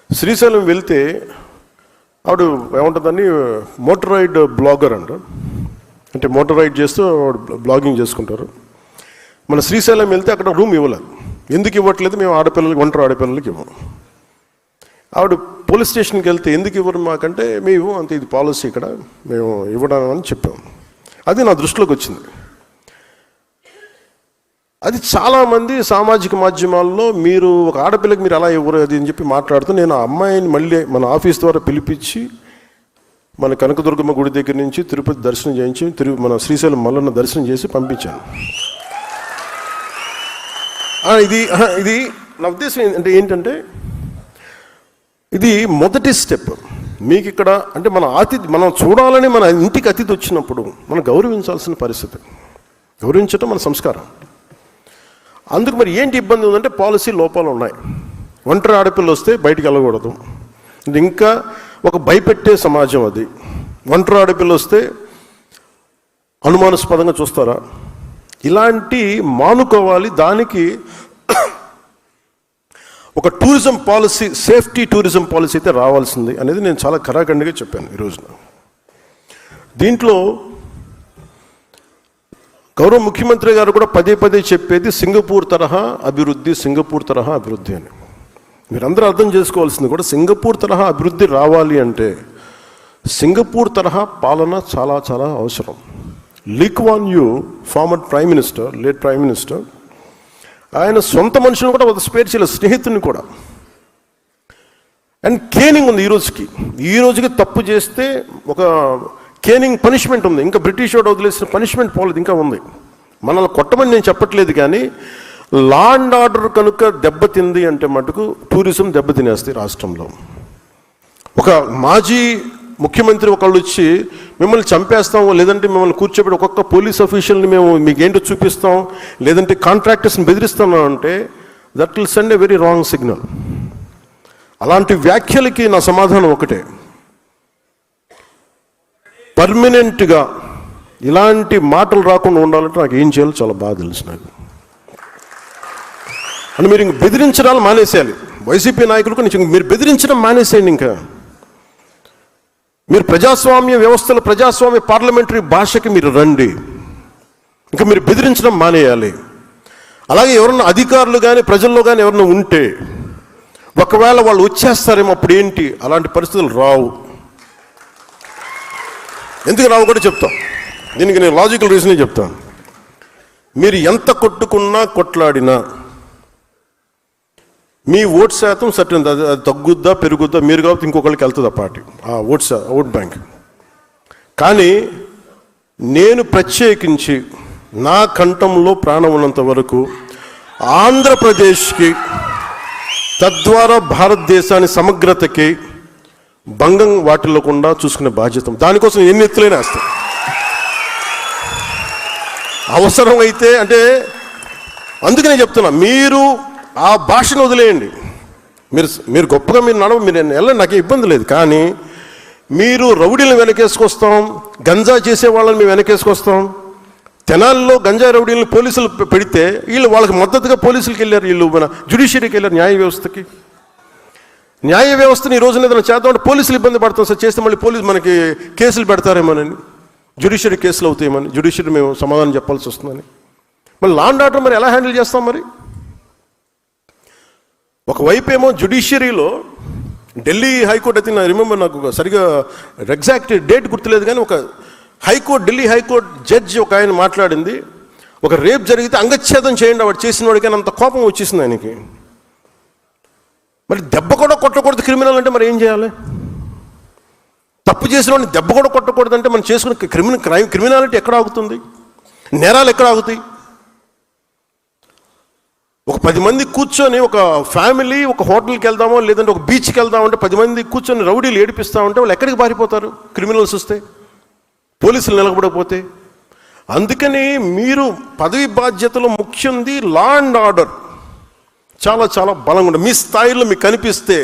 శ్రీశైలం వెళ్తే ఆవిడ ఏముంటుందని మోటరైడ్ బ్లాగర్ అంట, అంటే మోటార్ రైడ్ చేస్తూ బ్లాగింగ్ చేసుకుంటారు. మన శ్రీశైలం వెళ్తే అక్కడ రూమ్ ఇవ్వలేదు. ఎందుకు ఇవ్వట్లేదు? మేము ఆడపిల్లలకి, ఒంటరి ఆడపిల్లలకి ఇవ్వము. ఆవిడ పోలీస్ స్టేషన్కి వెళ్తే ఎందుకు ఇవ్వరు మాకంటే, మేము అంతే, ఇది పాలసీ ఇక్కడ, మేము ఇవ్వడం అని చెప్పాము. అది నా దృష్టిలోకి వచ్చింది. అది చాలామంది సామాజిక మాధ్యమాల్లో మీరు ఒక ఆడపిల్లకి మీరు అలా ఇవ్వరు అది అని చెప్పి మాట్లాడుతూ, నేను ఆ అమ్మాయిని మళ్ళీ మన ఆఫీస్ ద్వారా పిలిపించి మన కనకదుర్గమ్మ గుడి దగ్గర నుంచి తిరుపతి దర్శనం చేయించి మన శ్రీశైలం మల్లన్న దర్శనం చేసి పంపించాను. ఇది నా ఉద్దేశం ఏంటంటే ఇది మొదటి స్టెప్. మీకు ఇక్కడ అంటే మనం చూడాలని మన ఇంటికి అతిథి వచ్చినప్పుడు మనం గౌరవించాల్సిన పరిస్థితి. గౌరవించడం మన సంస్కారం. అందుకు మరి ఏంటి ఇబ్బంది ఉందంటే పాలసీ లోపాలు ఉన్నాయి. ఒంటరి ఆడపిల్ల వస్తే బయటికి వెళ్ళకూడదు. ఇంకా ఒక భయపెట్టే సమాజం అది. ఒంటరి ఆడపిల్ల వస్తే అనుమానాస్పదంగా చూస్తారా? ఇలాంటి మానుకోవాలి. దానికి ఒక tourism policy, safety tourism policy అయితే రావాల్సింది అనేది నేను చాలా ఖరాఖండిగా చెప్పాను ఈ రోజున. దీంట్లో గౌరవ ముఖ్యమంత్రి గారు కూడా పదే పదే చెప్పేది సింగపూర్ తరహా అభివృద్ధి, సింగపూర్ తరహా అభివృద్ధి అని. మీరందరూ అర్థం చేసుకోవాల్సింది కూడా, సింగపూర్ తరహా అభివృద్ధి రావాలి అంటే సింగపూర్ తరహా పాలన చాలా చాలా అవసరం. Lee Kuan Yew, former prime minister, late prime minister, ఆయన సొంత మనుషులను కూడా ఒక స్పేర్ చేయలేదు, స్నేహితుని కూడా. అండ్ కేనింగ్ ఉంది ఈ రోజుకి తప్పు చేస్తే ఒక కేనింగ్ పనిష్మెంట్ ఉంది. ఇంకా బ్రిటిష్ వాడు వదిలేసిన పనిష్మెంట్ పోలేదు, ఇంకా ఉంది. మనల్ని కొట్టమని నేను చెప్పట్లేదు, కానీ లా అండ్ ఆర్డర్ కనుక దెబ్బతింది అంటే మటుకు టూరిజం దెబ్బతినేస్తాయి రాష్ట్రంలో. ఒక మాజీ ముఖ్యమంత్రి ఒకళ్ళు వచ్చి మిమ్మల్ని చంపేస్తాం, లేదంటే మిమ్మల్ని కూర్చోబెట్టి ఒక్కొక్క పోలీస్ అఫీషియల్ని మేము మీకు ఏంటో చూపిస్తాం, లేదంటే కాంట్రాక్టర్స్ని బెదిరిస్తాం అంటే that will send a very wrong signal. అలాంటి వ్యాఖ్యలకి నా సమాధానం ఒకటే, పర్మనెంట్గా ఇలాంటి మాటలు రాకుండా ఉండాలంటే నాకు ఏం చేయాలో చాలా బాగా తెలుసు నాకు. అని మీరు ఇంక బెదిరించడాలు మానేసేయాలి. వైసీపీ నాయకులకు మీరు బెదిరించడం మానేసేయండి. ఇంకా మీరు ప్రజాస్వామ్య వ్యవస్థలు, ప్రజాస్వామ్య పార్లమెంటరీ భాషకి మీరు రండి. ఇంకా మీరు బెదిరించడం మానేయాలి. అలాగే ఎవరన్నా అధికారులు కానీ ప్రజల్లో కానీ ఎవరన్నా ఉంటే ఒకవేళ వాళ్ళు వచ్చేస్తారేమో, అప్పుడు ఏంటి? అలాంటి పరిస్థితులు రావు. ఎందుకు రావు కూడా చెప్తాం. దీనికి నేను లాజికల్ రీజనే చెప్తాను. మీరు ఎంత కొట్టుకున్నా కొట్లాడినా మీ ఓట్ శాతం సర్టన్, అది తగ్గుద్దా పెరుగుద్దా మీరు కాబట్టి ఇంకొకరికి వెళ్తుంది ఆ పార్టీ, ఆ ఓట్ బ్యాంక్. కానీ నేను ప్రత్యేకించి నా కంఠంలో ప్రాణం ఉన్నంత వరకు ఆంధ్రప్రదేశ్కి, తద్వారా భారతదేశాన్ని సమగ్రతకి భంగం వాటిల్లకుండా చూసుకునే బాధ్యత. దానికోసం ఎన్ని ఎత్తులైనా వేస్తాం. అవసరం అయితే అంటే అందుకనే చెప్తున్నా, మీరు ఆ భాషను వదిలేయండి. మీరు గొప్పగా మీరు మీరు వెళ్ళండి, నాకే ఇబ్బంది లేదు. కానీ మీరు రౌడీలను వెనకేసుకొస్తాం, గంజా చేసే వాళ్ళని మేము వెనకేసుకొస్తాం. తెనాల్లో గంజా రౌడీలను పోలీసులు పెడితే వీళ్ళు వాళ్ళకి మద్దతుగా పోలీసులకి వెళ్ళారు, వీళ్ళు మన జ్యుడిషియరీకి వెళ్ళారు, న్యాయ వ్యవస్థకి. న్యాయ వ్యవస్థని ఈ రోజున ఏదైనా చేద్దామంటే పోలీసులు ఇబ్బంది పడతాం సార్, చేస్తే మళ్ళీ పోలీసు మనకి కేసులు పెడతారేమోనని, జ్యుడిషియరీ కేసులు అవుతాయేమని, జ్యుడిషియరీ మేము సమాధానం చెప్పాల్సి వస్తుందని. మళ్ళీ లా అండ్ ఆర్డర్ మరి ఎలా హ్యాండిల్ చేస్తాం? మరి ఒకవైపు ఏమో జ్యుడిషియరీలో ఢిల్లీ హైకోర్టు అయితే, నాకు రిమెంబర్, నాకు సరిగా ఎగ్జాక్ట్ డేట్ గుర్తులేదు, కానీ ఒక ఢిల్లీ హైకోర్టు జడ్జి ఒక ఆయన మాట్లాడింది, ఒక రేప్ జరిగితే అంగచ్ఛేదం చేయండి వాడు చేసిన వాడికి, అంత కోపం వచ్చేసింది ఆయనకి. మరి దెబ్బ కూడా కొట్టకూడదు క్రిమినల్ అంటే మరి ఏం చేయాలి? తప్పు చేసిన వాడిని దెబ్బ కూడా కొట్టకూడదు అంటే మనం చేసుకునే క్రిమినాలిటీ ఎక్కడ ఆగుతుంది? నేరాలు ఎక్కడ ఆగుతాయి? ఒక 10 మంది కూర్చొని, ఒక ఫ్యామిలీ ఒక హోటల్కి వెళ్దామో లేదంటే ఒక బీచ్కి వెళ్దామంటే 10 మంది కూర్చొని రౌడీలు ఏడిపిస్తామంటే వాళ్ళు ఎక్కడికి పారిపోతారు? క్రిమినల్స్ వస్తే, పోలీసులు నిలబడకపోతే. అందుకని మీరు పదవి బాధ్యతలో ముఖ్యంది లా అండ్ ఆర్డర్ చాలా చాలా బలంగా ఉంటుంది. మీ స్థాయిలో మీకు కనిపిస్తే